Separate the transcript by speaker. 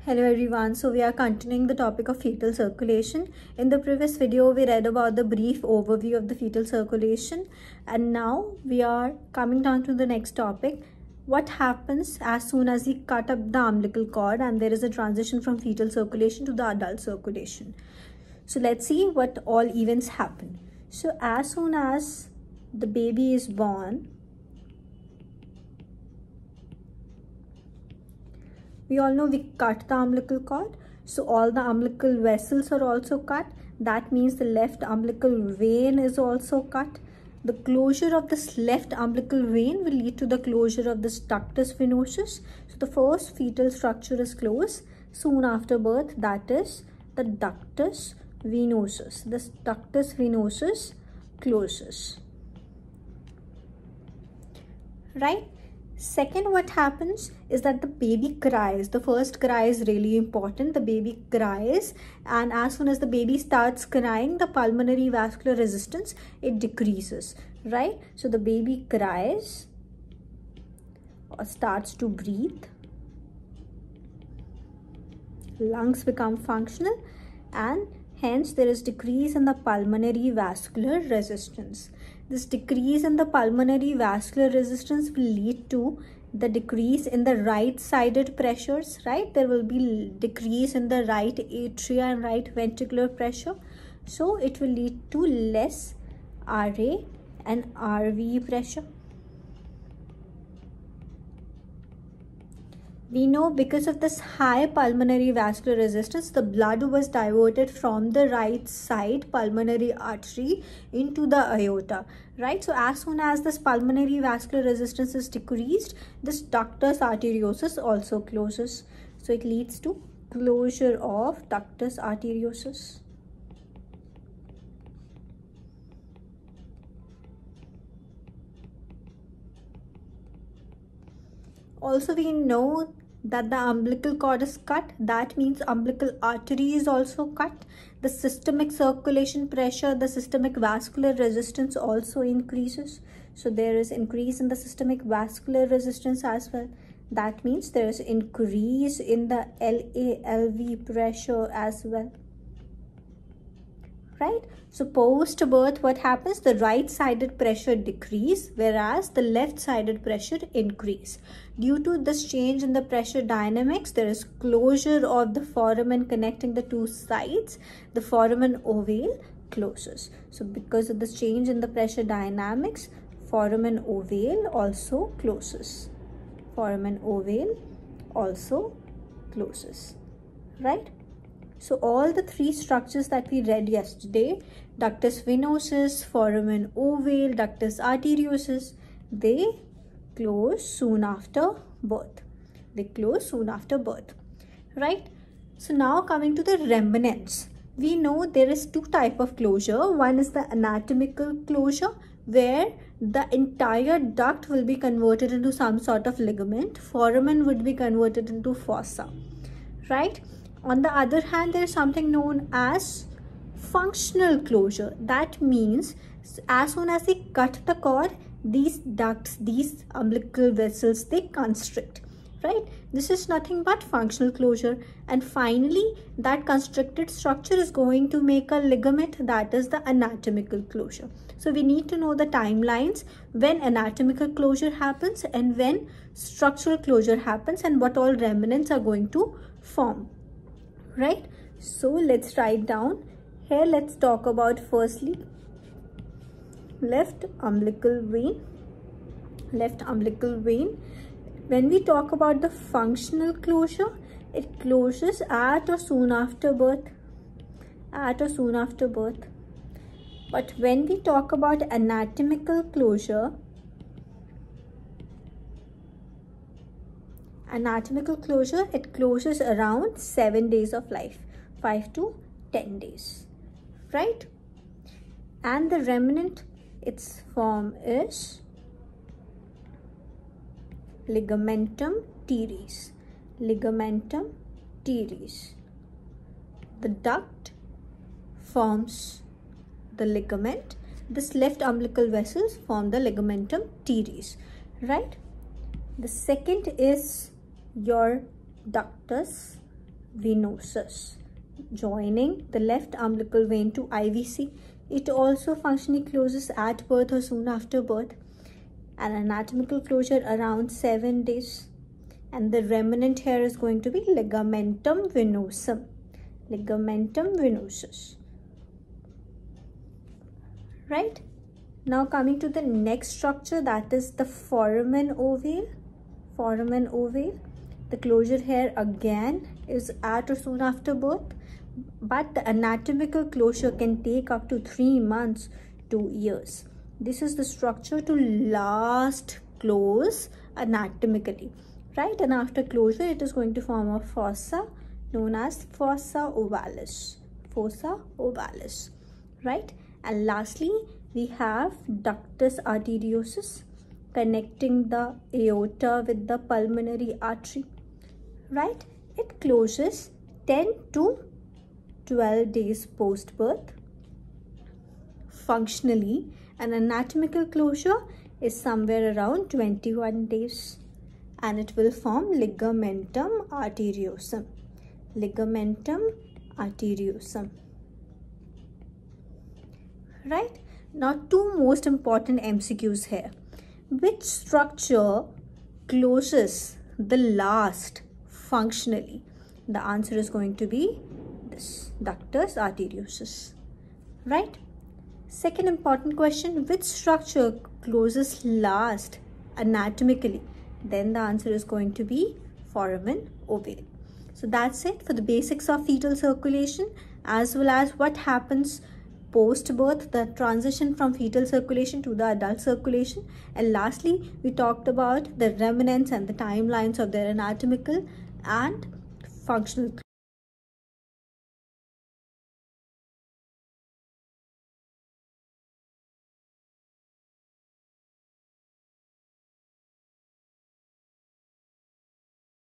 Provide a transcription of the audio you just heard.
Speaker 1: Hello everyone, so we are continuing the topic of fetal circulation. In the previous video we read about the brief overview of the fetal circulation, and now we are coming down to the next topic. What happens as soon as we cut up the umbilical cord and there is a transition from fetal circulation to the adult circulation? So let's see what all events happen. So as soon as the baby is born, we all know we cut the umbilical cord, so all the umbilical vessels are also cut. That means the left umbilical vein is also cut. The closure of this left umbilical vein will lead to the closure of this ductus venosus. So the first fetal structure is closed soon after birth, that is the ductus venosus. This ductus venosus closes, right? Second, what happens is that the baby cries. The first cry is really important. The baby cries, and as soon as the baby starts crying, the pulmonary vascular resistance, it decreases, right? So the baby cries or starts to breathe, lungs become functional, and hence there is decrease in the pulmonary vascular resistance. This decrease in the pulmonary vascular resistance will lead to the decrease in the right-sided pressures, right? There will be decrease in the right atria and right ventricular pressure. So it will lead to less RA and RV pressure. We know because of this high pulmonary vascular resistance, the blood was diverted from the right side pulmonary artery into the aorta, right? So as soon as this pulmonary vascular resistance is decreased, this ductus arteriosus also closes. So it leads to closure of ductus arteriosus. Also, we know that the umbilical cord is cut. That means umbilical artery is also cut. The systemic circulation pressure, the systemic vascular resistance also increases. So there is increase in the systemic vascular resistance as well. That means there is increase in the LA-LV pressure as well, right? So post-birth, what happens? The right-sided pressure decrease, whereas the left-sided pressure increase. Due to this change in the pressure dynamics, there is closure of the foramen connecting the two sides. The foramen ovale closes. So because of this change in the pressure dynamics, foramen ovale also closes. Foramen ovale also closes, right? So all the three structures that we read yesterday, ductus venosus, foramen ovale, ductus arteriosus, they close soon after birth. They close soon after birth, right? So now coming to the remnants. We know there is two types of closure. One is the anatomical closure, where the entire duct will be converted into some sort of ligament. Foramen would be converted into fossa, right? On the other hand, there is something known as functional closure. That means as soon as they cut the cord, these ducts, these umbilical vessels, they constrict, right? This is nothing but functional closure. And finally, that constricted structure is going to make a ligament, that is the anatomical closure. So we need to know the timelines when anatomical closure happens and when structural closure happens, and what all remnants are going to form, right? So let's write down here. Let's talk about firstly left umbilical vein. Left umbilical vein, when we talk about the functional closure, it closes at or soon after birth. At or soon after birth. But when we talk about anatomical closure, it closes around 7 days of life, 5 to 10 days, right? And the remnant, its form is ligamentum teres. Ligamentum teres. The duct forms the ligament. This left umbilical vessels form the ligamentum teres, right? The second is your ductus venosus, joining the left umbilical vein to IVC. It also functionally closes at birth or soon after birth. An anatomical closure around 7 days. And the remnant here is going to be ligamentum venosum, ligamentum venosus. Right? Now coming to the next structure, that is the foramen ovale. Foramen ovale. The closure here again is at or soon after birth, but the anatomical closure can take up to 3 months to years. This is the structure to last close anatomically, right? And after closure, it is going to form a fossa known as fossa ovalis, fossa ovalis, right? And lastly, we have ductus arteriosus, connecting the aorta with the pulmonary artery, right? It closes 10 to 12 days post-birth. Functionally, an anatomical closure is somewhere around 21 days, and it will form ligamentum arteriosum, ligamentum arteriosum, right? Now, two most important MCQs here. Which structure closes the last functionally? The answer is going to be this, ductus arteriosus, right? Second important question, which structure closes last anatomically? Then the answer is going to be foramen ovale. So that's it for the basics of fetal circulation, as well as what happens post-birth, the transition from fetal circulation to the adult circulation. And lastly, we talked about the remnants and the timelines of their anatomical and functional